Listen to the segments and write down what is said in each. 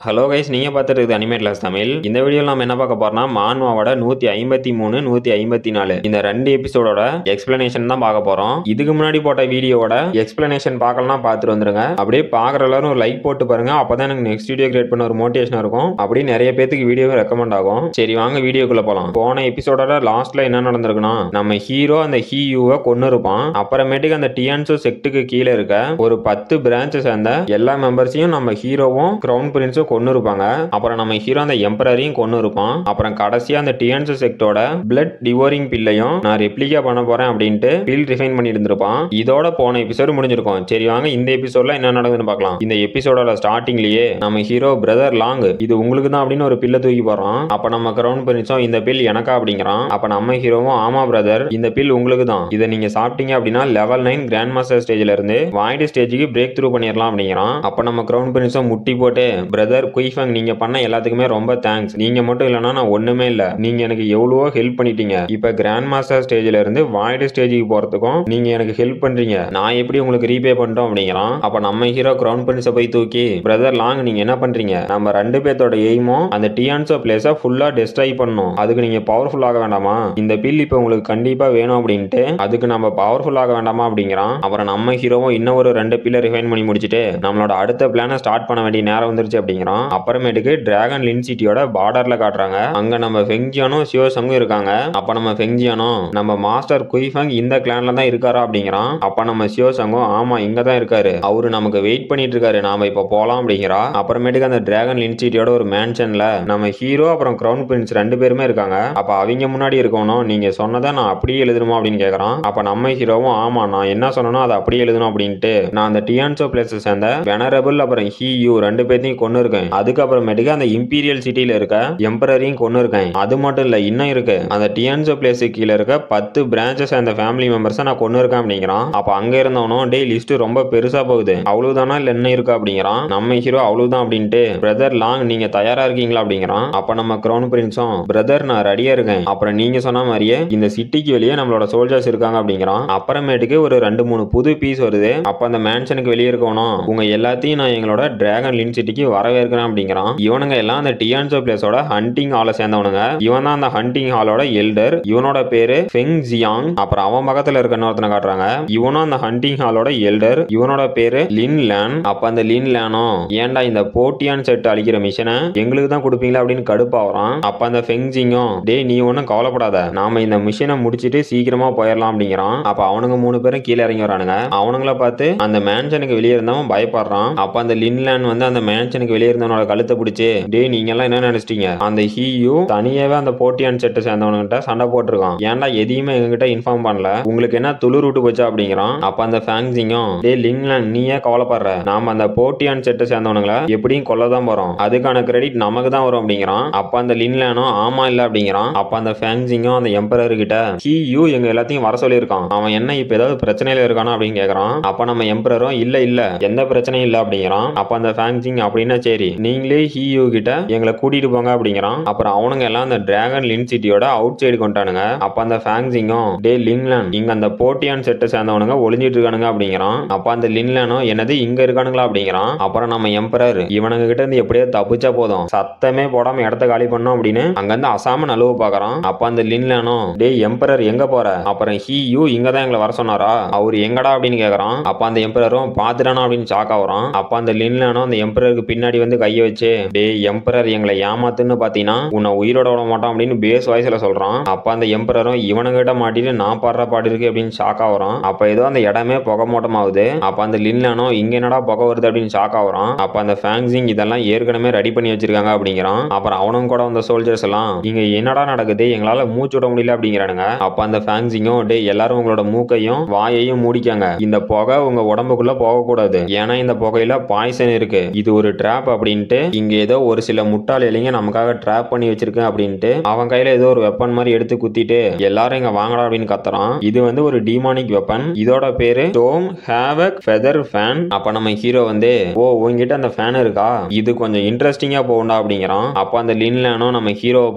Hello guys, நீங்க பார்த்துட்டு இருக்குது அனிமேட் கிளாஸ் தமிழ். இந்த வீடியோவில் நம்ம என்ன பார்க்க போறோம்னா மான்வாவோட 153 154 இந்த 2 எபிசோடோட எக்ஸ்பிளனேஷன் தான் பார்க்க போறோம். இதுக்கு முன்னாடி போட்ட வீடியோவோட எக்ஸ்பிளனேஷன் பார்க்கலாம், பார்த்துட்டு வந்துருங்க. அப்படியே பார்க்குற எல்லாரும் ஒரு லைக் போட்டு பாருங்க, அப்பதான் எனக்கு நெக்ஸ்ட் வீடியோ கிரியேட் பண்ண ஒரு மோட்டிவேஷன் இருக்கும். அப்படி நிறைய பேத்துக்கு வீடியோ ரெக்கமெண்ட் ஆகும். சரி வாங்க வீடியோக்குள்ள போலாம். போன எபிசோடோட லாஸ்ட்ல என்ன நடந்திருக்குன்னா, நம்ம ஹீரோ அந்த ஹீயூவை கொன்னு இருப்பான். அப்புறமேட்டுக்கு அந்த டியான்சோ செக்டுக்கு கீழே இருக்க ஒரு 10 பிரான்ச் சேர்ந்த எல்லா மெம்பர்ஸையும் நம்ம ஹீரோவும் கிரவுன் பிரின்ஸும் கொன்னு இருப்பாங்க. அப்புறம் நம்ம ஹீரோ அந்த எம்பரரையும் கொன்னு இருப்பான். அப்புறம் கடைசியா அந்த டியான்சோ செக்டோட பிளட் டிவோரிங் பில்லையும் நான் ரெப்ளிகா பண்ண போறேன் அப்படின்ட்டு பில் ரிஃபைன் பண்ணி இருந்திருப்பான். இதோட போன எபிசோடு முடிஞ்சிருக்கும். சரி வாங்க இந்த எபிசோட்ல என்ன நடக்குதுன்னு பார்க்கலாம். இந்த எபிசோடோட ஸ்டார்டிங்லயே நம்ம ஹீரோ பிரதர் லாங் இது உங்களுக்கு தான் அப்படின்னு ஒரு பில்லை தூக்கி போறான். அப்ப நம்ம கிரவுன் பிரின்ஸும் இந்த பில் எனக்கா அப்படிங்கிறான். அப்ப நம்ம ஹீரோவும் ஆமா பிரதர், இந்த பில் உங்களுக்கு தான், இதை நீங்க சாப்பிட்டீங்க அப்படின்னா லெவல் 9 கிராண்ட் மாஸ்டர் ஸ்டேஜ்ல இருந்து வாய்டு ஸ்டேஜுக்கு பிரேக் த்ரூ பண்ணிடலாம் அப்படிங்கிறான். அப்ப நம்ம கிரவுன் பிரின்ஸும் முட்டி போட்டு பிரதர் குயிஃபங், நீங்க பண்ண எல்லாத்துக்குமே ரொம்ப தேங்க்ஸ். நீங்க மட்டும் இல்லனா நான் ஒண்ணுமே இல்ல. நீங்க எனக்கு எவ்வளவோ ஹெல்ப் பண்ணிட்டீங்க. இப்ப கிராண்ட் மாஸ்டர் ஸ்டேஜ்ல இருந்து வாய்டு ஸ்டேஜுக்கு போறதுக்கும் நீங்க எனக்கு ஹெல்ப் பண்றீங்க. நான் எப்படி உங்களுக்கு ரீபே பண்ணிட்டோம் அப்படிங்கிறான். அப்ப நம்ம ஹீரோ கிரவுன் பிரின்ஸை போய் தூக்கி, பிரதர் லாங் நீங்க என்ன பண்றீங்க? நம்ம ரெண்டு பேர்த்தோட எய்மும் அந்த டியான்சோ பிளேஸை ஃபுல்லா டெஸ்ட்ராய் பண்ணணும். அதுக்கு நீங்க பவர்ஃபுல் ஆக வேண்டாமா? இந்த பில் இப்ப உங்களுக்கு கண்டிப்பா வேணும் அப்படின்ட்டு அதுக்கு நம்ம பவர்ஃபுல் ஆக வேண்டாமா அப்படிங்கிறான். அப்புறம் நம்ம ஹீரோவும் இன்னும் ஒரு 2 பில்லை ரிஃபைன் பண்ணி முடிச்சுட்டு நம்மளோட அடுத்த பிளானை ஸ்டார்ட் பண்ண வேண்டிய நேரம் வந்துருச்சு அப்படிங்கிறான். அப்புறமேட்டுக்கு டிராகன் லின் சிட்டியோட பார்டர்ல காட்டுறாங்க. அங்க நம்ம ஃபெங்ஜியானும் சியோசங்கும் இருக்காங்க. அப்ப நம்ம ஃபெங்ஜியானும் நம்ம மாஸ்டர் குயிஃபங் இந்த கிளான்ல தான் இருக்காரா அப்படிங்கிறான். அப்ப நம்ம சியோசங்கும் ஆமா இங்க தான் இருக்காரு, அவரு நமக்கு வெயிட் பண்ணிட்டு இருக்காரு, நாம இப்ப போலாம் அப்படிங்கிறா. அப்புறமேட்டுக்கு அந்த டிராகன் லின் சிட்டியோட ஒரு மேன்ஷன்ல நம்ம ஹீரோ அப்புறம் கிரவுன் பிரின்ஸ் 2 பேருமே இருக்காங்க. அப்ப அவங்க முன்னாடி இருக்கணும், நீங்க சொன்னதை நான் அப்படியே எழுதணுமா அப்படின்னு கேக்குறான். அப்ப நம்ம ஹீரோவும் ஆமா நான் என்ன சொன்னனோ அதை அப்படியே எழுதணும் அப்படின்ட்டு நான் அந்த டியான்சோ பிளேஸ் சேர்ந்த வெனரபிள் அப்புறம் ஹீயூ 2 பேர்த்தையும் கொண்டு இருக்கேன். அதுக்கப்புறமேட்டுக்கு அந்த இம்பீரியல் சிட்டியில இருக்க எம்பரரையும் கொண்டு இருக்கேன். அது மட்டும் இல்ல, இன்னும் இருக்கு, அந்த டியான்சோ பிளேஸ் கீழே இருக்க 10 பிரான்ச்சஸ் அந்த ஃபேமிலி மெம்பர்ஸ் நான் கொண்டு இருக்கேன் அப்படிங்கிறான். அப்ப அங்க இருந்தவனும் டே லிஸ்ட் ரொம்ப பெருசா போகுது, அவ்வளவுதானா இல்ல என்ன இருக்கு அப்படிங்கிறான். நம்ம ஹீரோ அவ்வளவுதான் அப்படின்ட்டு பிரதர் லாங் நீங்க தயாரா இருக்கீங்களா அப்படிங்கிறான். அப்ப நம்ம கிரவுன் பிரின்ஸும் பிரதர் நான் ரெடியா இருக்கேன், அப்புறம் நீங்க சொன்ன மாதிரியே இந்த சிட்டிக்கு வெளியே நம்மளோட சோல்ஜர்ஸ் இருக்காங்க அப்படிங்கிறான். அப்புறமேட்டுக்கு ஒரு 2-3 புது பீஸ் வருது. அப்ப அந்த மேன்ஷனுக்கு வெளியே இருக்கணும், உங்க எல்லாத்தையும் நான் எங்களோட டிராகன் லின் சிட்டிக்கு வரவேற்கிறேன் அப்படிங்கிறான். இவனுங்க எல்லாம் அந்த டியான்சோ பிளேஸோட ஹண்டிங் ஹாலை சேர்ந்தவனுங்க. இவன் தான் அந்த ஹண்டிங் ஹாலோட எல்டர். இவனோட பேரு ஃபெங் ஜியாங். அப்புறம் அவன் பக்கத்துல இருக்க இன்னொருத்தனை காட்டுறாங்க. இவனும் அந்த ஹண்டிங் ஹாலோட எல்டர். இவனோட பேரு லின் லேன். அப்ப அந்த லின் லேனும் ஏன்டா இந்த போட்டியான் செட் அழிக்கிற மிஷனை எங்களுக்கு தான் கொடுப்பீங்களா அப்படின்னு கடுப்பாவறான். அப்ப அந்த ஃபெங் ஜிங்கும் டே நீ ஒன்னும் கவலைப்படாத, நாம இந்த மிஷனை முடிச்சிட்டு சீக்கிரமா போயிடலாம் அப்படிங்கிறான். அப்ப அவனுங்க 3 பேரும் கீழே இறங்கி வரானுங்க. அவனுங்கள பார்த்து அந்த மேன்ஷனுக்கு வெளியே இருந்தவன் பயப்படுறான். அப்ப அந்த லின் லேன் வந்து அந்த மேன்ஷனுக்கு வெளியே இருந்தவனோட கழுத்தை பிடிச்சு டே நீங்க எல்லாம் என்ன நினைச்சிட்டீங்க, அந்த ஹீயூ தனியாவே அந்த போட்டியான் செட்டை சேர்ந்தவன்கிட்ட சண்டை போட்டிருக்கான், ஏன்டா எதையுமே எங்ககிட்ட இன்ஃபார்ம் பண்ணல, உங்களுக்கு என்ன துளிர் விட்டு போச்சா அப்படிங்கிறான். அப்ப அந்த ஃபேங்ஸிங்கும் டே லிங்லான் நீ ஏன் கவலைப்படுற, நாம அந்த போட்டியான் செட்டை சேர்ந்தவனுங்களை எப்படியும் கொல்லதான் போறோம், அதுக்கான கிரெடிட் நமக்கு தான் வரும் அப்படிங்கிறான். அப்ப அந்த லின்லானும் ஆமா இல்ல அப்படிங்கிறான். அப்ப அந்த ஃபேங்ஸிங்கும் அந்த எம்பரர் கிட்ட ஹீயூ எங்க எல்லாத்தையும் வர சொல்லியிருக்கான், அவன் என்ன இப்ப ஏதாவது பிரச்சனையில இருக்கானா அப்படின்னு கேக்குறான். அப்ப நம்ம எம்பரரும் இல்ல இல்ல எந்த பிரச்சனையும் இல்ல அப்படிங்கிறான். அப்ப அந்த ஃபேங்ஸிங் அப்படின்னா சரி நீங்களே ஹீயூ கிட்ட எங்களை கூட்டிட்டு போங்க அப்படிங்கிறான். அப்புறம் அவனுங்க எல்லாம் அந்த டிராகன் லின் சிட்டியோட அவுட் சைடு கொண்டானுங்க. அப்ப அந்த ஃபேங்ஸிங்கும் டே லின்லான் இங்க அந்த போட்டியான் செட்டை சேர்ந்தவனுங்க ஒளிஞ்சிட்டு இருக்கானுங்க அப்படிங்கிறான். அப்ப அந்த லின்லானும் என்னது இங்க இருக்கானுங்களா அப்படிங்கிறான். அப்புறம் நம்ம எம்பரர் இவனுங்க கிட்ட இருந்து எப்படியோ தப்பிச்சா போதும், சத்தமே போடாம இடத்த காலி பண்ணோம் அப்படின்னு அங்க இருந்து அசாம நழுவு பாக்குறான். அப்ப அந்த லின்லானும் டே எம்பரர் எங்க போற, அப்புறம் ஹீயூ இங்க தான் எங்களை வர சொன்னாரா, அவரு எங்கடா அப்படின்னு கேக்குறான். அப்ப அந்த எம்பரரும் பாத்துட்டானா அப்படின்னு ஷாக் ஆகுறான். அப்ப அந்த லின்லானும் அந்த எம்பரருக்கு பின்னாடி வந்து கைய வச்சு டே எம்பரர் எங்களை ஏமாத்துன்னு பாத்தீங்கன்னா உன்னை உயிரோட விட மாட்டான் அப்படின்னு பேஸ் வாய்ஸ்ல சொல்றான். அப்ப அந்த எம்பரரும் இவனுங்கிட்ட மாட்டிட்டு நான் பாடுற பாடு இருக்கு அப்படின்னு ஷாக் ஆகுறான். அப்ப ஏதோ அந்த இடமே புகை மூட்டமாகுது. அப்ப அந்த லின்லானும் இங்க என்னடா புகை வருது அப்படின்னு ஷாக் ஆகுறான். அப்ப அந்த ஃபேங்ஸிங் இதெல்லாம் ஏற்கனவே ரெடி பண்ணி வச்சிருக்காங்க அப்படிங்கிறான். அப்புறம் அவனும் கூட வந்த சோல்ஜர்ஸ் எல்லாம் இங்க என்னடா நடக்குது, எங்களால மூச்சு விட முடியல அப்படிங்கிறானுங்க. அப்ப அந்த ஃபேங்ஸிங்கும் டே எல்லாரும் உங்களோட மூக்கையும் வாயையும் மூடிக்காங்க, இந்த புகை உங்க உடம்புக்குள்ள போக கூடாது, ஏன்னா இந்த புகையில பாய்சன் இருக்கு, இது ஒரு ட்ராப் அப்படின்ட்டு இங்க ஏதோ ஒரு சில முட்டாள் இளைஞ நமக்காக ட்ராப் பண்ணி வச்சிருக்கேன் அப்படின்ட்டு அவன் கையில ஏதோ ஒரு வெப்பன் மாதிரி எடுத்து குத்திட்டு எல்லாரும் இங்க வாங்கடா அப்படின்னு கத்துறான். இது வந்து ஒரு டீமானிக் வெப்பன், இதோட பேரு ஸ்டோம் ஹேவக் ஃபெதர் ஃபேன். அப்ப நம்ம ஹீரோ வந்து ஓ உங்ககிட்ட அந்த ஃபேன் இருக்கா, இது கொஞ்சம் இன்ட்ரெஸ்டிங்கா போகும்டா அப்படிங்கிறான். அப்ப அந்த லின்லானும் நம்ம ஹீரோவை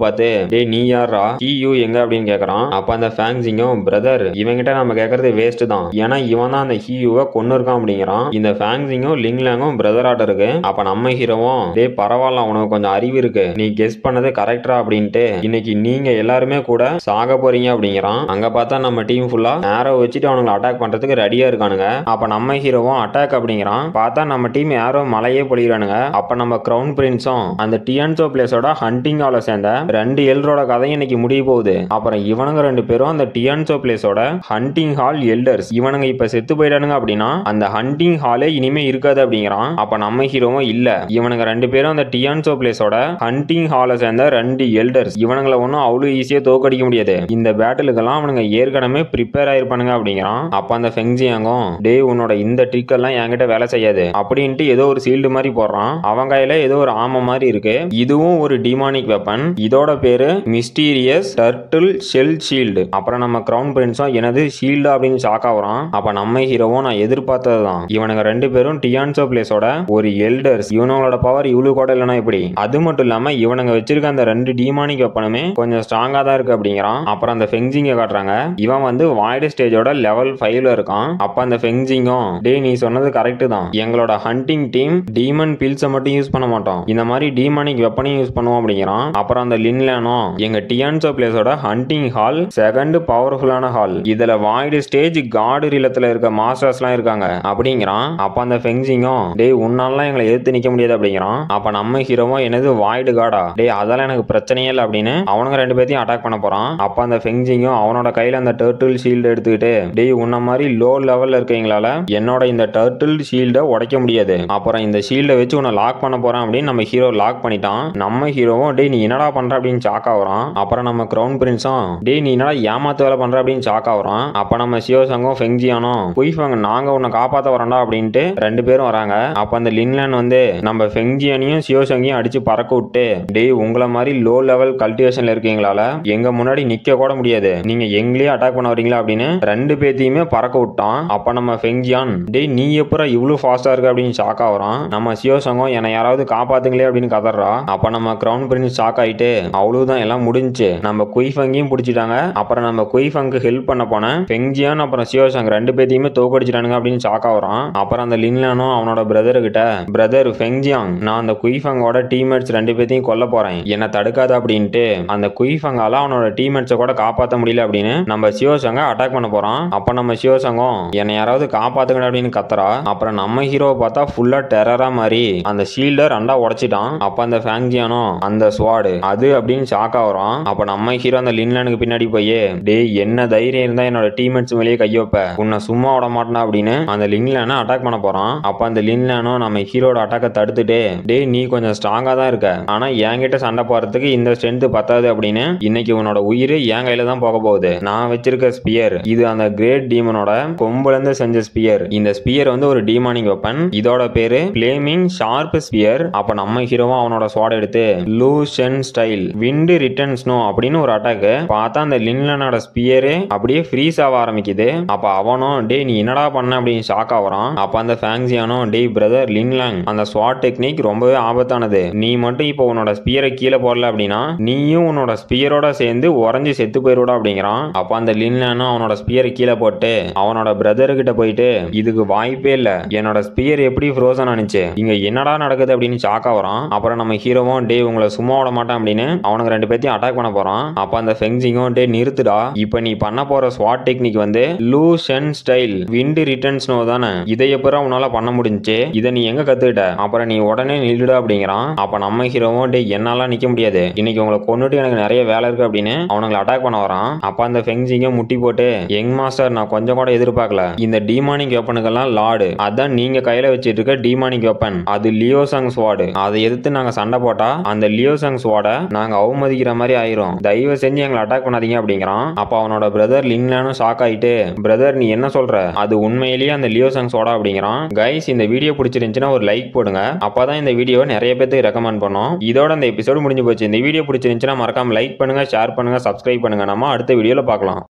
பார்த்து டே நீ யாரா, ஹீயூ எங்க அப்படின்னு கேக்குறான். அப்ப அந்த ஃபேங்ஸிங்கும் பிரதர் இவங்கிட்ட நம்ம கேக்குறது வேஸ்ட் தான், ஏன்னா இவன் தான் அந்த ஹீயூவை கொன்னு இருக்கான் அப்படிங்கிறான். இந்த ஃபேங்ஸிங்கும் லின்லாங்கும் பிரதர் ஆட்ட இருக்கு. அப்ப நம்ம ஹீரோ ஹீரோவும் டேய் பரவாயில்ல உனக்கு கொஞ்சம் அறிவு இருக்கு, நீ கெஸ் பண்ணது கரெக்டா அப்படின்ட்டு இன்னைக்கு நீங்க எல்லாருமே கூட சாக போறீங்க அப்படிங்கிறான். அங்க பார்த்தா நம்ம டீம் ஃபுல்லா ஏரோ வச்சுட்டு அவனுங்களை அட்டாக் பண்றதுக்கு ரெடியா இருக்கானுங்க. அப்ப நம்ம ஹீரோவும் அட்டாக் அப்படிங்கிறான். பார்த்தா நம்ம டீம் ஏரோ மலையே பொழிகிறானுங்க. அப்ப நம்ம கிரவுன் பிரின்ஸும் அந்த டியான்சோ பிளேஸோட ஹண்டிங் ஹால சேர்ந்த 2 எல்டரோட கதையும் இன்னைக்கு முடிய போகுது. அப்புறம் இவனுங்க 2 பேரும் அந்த டியான்சோ பிளேஸோட ஹண்டிங் ஹால் எல்டர்ஸ், இவனுங்க இப்ப செத்து போயிடானுங்க அப்படின்னா அந்த ஹண்டிங் ஹாலே இனிமே இருக்காது அப்படிங்கிறான். அப்ப நம்ம ஹீரோவும் இல்ல, இவனுங்க 2 பேரும் அந்த டியான்சோ பிளேஸோட ஹண்டிங் ஹால சேர்ந்த 2 எல்டர்ஸ், இவனுங்களை ஒன்னும் அவ்வளவு ஈஸியா தோக்கடிக்க முடியாது, இந்த பேட்டிலுக்கெல்லாம் அவனுங்க ஏற்கனவே ப்ரிப்பேர் ஆயிருப்பானுங்க அப்படிங்கிறான். அப்ப அந்த ஃபெங்ஜியாங்கும் டேய் உன்னோட இந்த ட்ரிக் எல்லாம் என்கிட்ட வேலை செய்யாது அப்படின்ட்டு ஏதோ ஒரு சீல்டு மாதிரி போடுறான். அவன் கையில ஏதோ ஒரு ஆமை மாதிரி இருக்கு, இதுவும் ஒரு டிமானிக் வெப்பன், இதோட பேரு மிஸ்டீரியஸ் டர்ட்டில் ஷெல் ஷீல்டு. அப்புறம் நம்ம கிரவுன் பிரின்ஸும் எனது ஷீல்டு அப்படின்னு ஷாக் ஆகுறான். அப்ப நம்ம ஹீரோவும் நான் எதிர்பார்த்ததுதான், இவனுங்க 2 பேரும் டியான்சோ பிளேஸோட ஒரு எல்டர்ஸ், இவனோட பவர் இவ்வளவு கூட இல்லைன்னா இப்படி, அது மட்டும் இல்லாம இவனுங்க வச்சிருக்க அந்த 2 டிமானிக் வெப்பனுமே கொஞ்சம் ஸ்ட்ராங்கா தான் இருக்கு அப்படிங்கிறான். அப்புறம் அந்த ஃபெங்ஜிங்க காட்டுறாங்க, இவன் வந்து வாய்டு ஸ்டேஜோட லெவல் 5ல இருக்கான். அப்ப அந்த ஃபெங்ஜிங்கும் டேய் நீ சொன்னது கரெக்ட் தான், எங்களோட ஹண்டிங் டீம் டீமன் பில்ஸை மட்டும் யூஸ் பண்ண மாட்டோம், இந்த மாதிரி டிமானிக் வெப்பனையும் யூஸ் பண்ணுவோம் அப்படிங்கிறான். அப்புறம் அந்த லின்லானும் எங்க டியான்சோ பிளேஸோட ஹண்டிங் ஹால் செகண்ட் பவர்ஃபுல்லான ஹால், இதுல வாய்டு ஸ்டேஜ் காடு ரிலத்துல இருக்க மாஸ்டர்ஸ்லாம் இருக்காங்க அப்படிங்கிறான். அப்ப அந்த ஃபெங்ஜிங்கும் டேய் உன்னாலாம் எங்களை எதிர்த்து நிக்க முடியாது அப்படிங்கிறான். அப்ப நம்ம ஹீரோவும் என்னது வாய்டு காடா, டேய் அதெல்லாம் எனக்கு பிரச்சனையே இல்லை அப்படின்னு அவனுங்க 2 பேத்தையும் அட்டாக் பண்ண போறான். அப்ப அந்த ஃபெங்ஜிங்கும் அவனோட கையில அந்த டர்ட்டில் ஷீல்டு எடுத்துக்கிட்டு டேய் உன்ன மாதிரி லோ லெவல்ல இருக்கீங்களால என்னோட இந்த டர்ட்டில் ஷீல்டை உடைக்க முடியாது, அப்புறம் இந்த ஷீல்டை வச்சு உன்னை லாக் பண்ண போறேன் அப்படின்னு நம்ம ஹீரோ லாக் பண்ணிட்டான். நம்ம ஹீரோவும் டேய் நீ என்னடா பண்ற அப்படின்னு ஷாக் ஆகுறான். அப்புறம் நம்ம கிரவுன் பிரின்ஸும் டேய் நீ என்னடா ஏமாத்து வேலை பண்ற அப்படின்னு ஷாக் ஆகுறான். அப்ப நம்ம சியோசங்கும் ஃபெங்ஜியானும் குயிஃபங் நாங்க உன்னை காப்பாத்த வரோம்டா அப்படின்ட்டு 2 பேரும் வராங்க. அப்ப அந்த லின்லான் வந்து நம்ம ஃபெங்ஜியானையும் சியோசங்கையும் அடிச்சு பறக்க விட்டு டேய் உங்களை மாதிரி லோ லெவல் கல்டிவேஷன்ல இருக்கீங்களால எங்க முன்னாடி நிக்க கூட முடியாது, நீங்க எங்களையே அட்டாக் பண்ண வரீங்களா அப்படின்னு 2 பேத்தையுமே பறக்க விட்டான். அப்ப நம்ம ஃபெங்ஜியான் டேய் நீ எப்பற இவ்வளவு ஃபாஸ்டா இருக்கு அப்படின்னு ஷாக் ஆகுறான். நம்ம சியோசங்கும் என்னை யாராவது காப்பாத்துங்களே அப்படின்னு கதறா. அப்ப நம்ம கிரவுன் பிரின்ஸ் ஷாக் ஆயிட்டு அவ்வளவுதான் எல்லாம் முடிஞ்சு நம்ம குயிஃபங்கையும் பிடிச்சிட்டாங்க. அப்புறம் நம்ம குயிஃபங்கு ஹெல்ப் பண்ண போன ஃபெங்ஜியான் அப்புறம் சியோசங் 2 பேத்தையுமே தோக்கடிச்சிட்டானுங்க அப்படின்னு ஷாக் ஆகுறான். அப்புறம் அந்த லின்லானும் அவனோட பிரதர் கிட்ட பிரதர் ஃபெங்ஜியாங் நான் அந்த குயிஃபங்கோட டீம்மேட்ஸ் 2 பேத்தையும் கொல்ல போறேன், என்ன தடுக்காத அப்படின்ட்டு அந்த குயிஃபங்கால அவனோட டீம்மேட்ஸை கூட காப்பாற்ற முடியல அப்படின்னு நம்ம சியோசங்க அட்டாக் பண்ண போறான். அப்ப நம்ம சியோசங்கும் என்னை யாராவது காப்பாத்துங்க அப்படின்னு கத்துறா. அப்புறம் நம்ம ஹீரோவை பார்த்தா ஃபுல்லா டெரரா மாதிரி அந்த ஷீல்டை 2ஆ உடைச்சிட்டான். அப்ப அந்த ஃபேங்ஜியானும் அந்த ஸ்வாடு அது அப்படின்னு ஷாக் ஆகுறான். அப்ப நம்ம ஹீரோ அந்த லின்லானுக்கு பின்னாடி போய் டேய் என்ன தைரியம் இருந்தா என்னோட டீம்மேட்ஸ் மேலேயே கையொப்ப, உன்னை சும்மா விட மாட்டேனா அப்படின்னு அந்த லின்லானை அட்டாக் பண்ண போறான். அப்ப அந்த லின்லானும் நம்ம ஹீரோட அட்டாக்கை தடுத்துட்டு டேய் நீ கொஞ்சம் ஸ்ட்ராங்கா தான் இருக்க, ஆனா என்கிட்ட சண்டை போறதுக்கு இந்த ஸ்ட்ரென்த் பத்தாது அப்படின்னு இன்னைக்கு உன்னோட உயிர் என் கையில தான் போக போகுது, நான் வச்சிருக்க ஸ்பியர் இது அந்த கிரேட் டீமனோட கொம்புல இருந்து செஞ்ச ஸ்பியர், இந்த ஸ்பியர் வந்து ஒரு டிமானிக் வெப்பன், இதோட பேரு ஃப்ளேமிங் ஷார்ப் ஸ்பியர். அப்ப நம்ம ஹீரோவும் அவனோட ஸ்வாட் எடுத்து லூஷன் ஸ்டைல் விண்ட் ரிட்டர்ன் ஸ்னோ அப்படின்னு ஒரு அட்டாக் பார்த்தா அந்த லின்லானோட ஸ்பியரே அப்படியே ஃப்ரீஸ் ஆக ஆரம்பிக்குது. அப்ப அவனும் டேய் நீ என்னடா பண்ண அப்படின்னு ஷாக் ஆகுறான். அப்ப அந்த ஃபேங்ஜியானும் டேய் பிரதர் லின்லாங் அந்த ஸ்வாட் டெக்னிக் ரொம்பவே ஆபத்தானது, நீ மட்டும் இப்போ உன்னோட ஸ்பியரை கீழே போடல அப்படின்னா நீயும் உன்னோட ஸ்பியரோட சேர்ந்து உறைஞ்சி செத்து போயிடுடா அப்படிங்கிறான். அப்ப அந்த லின்லானும் அவனோட ஸ்பியரை கீழே போட்டு அவனோட பிரதர் கிட்ட போயிட்டு இதுக்கு வாய்ப்பே இல்ல, என்னோட ஸ்பியர் எப்படி ஃப்ரோசன் ஆனிச்சு, இங்க என்னடா நடக்குது அப்படின்னு ஷாக் ஆகுறான். அப்புறம் நம்ம ஹீரோவும் டே உங்களை சும்மா விட மாட்டான் அப்படின்னு அவனுக்கு 2 பேத்தையும் அட்டாக் பண்ண போறான். அப்ப அந்த ஃபெங்ஜிங்கும் டே நிறுத்துடா, இப்ப நீ பண்ண போற ஸ்வாட் டெக்னிக் வந்து லூஷன் ஸ்டைல் விண்ட் ரிட்டர்ன் ஸ்னோ தானே, இதை எப்பறம் உன்னால பண்ண முடிஞ்சு, இதை நீ எங்க கத்துக்கிட்ட, அப்புறம் நீ உடனே நில்லுடா அப்படிங்கிறான். அப்ப நம்ம ஹீரோவும் டே என்னால நிக்க முடியாது, இன்னைக்கு உங்களை கொன்னுட்டு எனக்கு நிறைய வேலை இருக்கு அப்படின்னு அவனுங்களை அட்டாக் பண்ண வரான். அப்ப அந்த ஃபெங்ஜிங்க முட்டி போட்டு யங் மாஸ்டர் நான் கொஞ்சம் கூட எதிர்பார்க்கல, இந்த டிமானிக் வெப்பனுக்கெல்லாம் லார்டு அதான் நீங்க கையில வச்சிட்டு இருக்க டிமானிக் வெப்பன், அது லியோசங் ஸ்வாட், அதை எதிர்த்து நாங்க சண்டை போட்டா அந்த லியோசங் ஸ்வாட நாங்க அவமதிக்கிற மாதிரி ஆயிரும், தயவு செஞ்சு எங்களை அட்டாக் பண்ணாதீங்க அப்படிங்கிறான். அப்ப அவனோட பிரதர் லின்லானும் ஷாக் ஆயிட்டு பிரதர் நீ என்ன சொல்ற, அது உண்மையிலேயே அந்த லியோசங் ஸ்வாடா அப்படிங்கிறான். கைஸ் இந்த வீடியோ பிடிச்சிருந்துச்சுன்னா ஒரு லைக் போடுங்க, அப்பதான் இந்த வீடியோ நிறைய பேருக்கு ரெக்கமெண்ட் பண்ணும். இதோட இந்த எபிசோடு முடிஞ்சு போச்சு. இந்த வீடியோ பிடிச்சிருந்துச்சுன்னா மறக்காம லைக் பண்ணுங்க, ஷேர் பண்ணுங்க, சப்ஸ்கிரைப் பண்ணுங்க. நம்ம அடுத்த வீடியோல பார்க்கலாம்.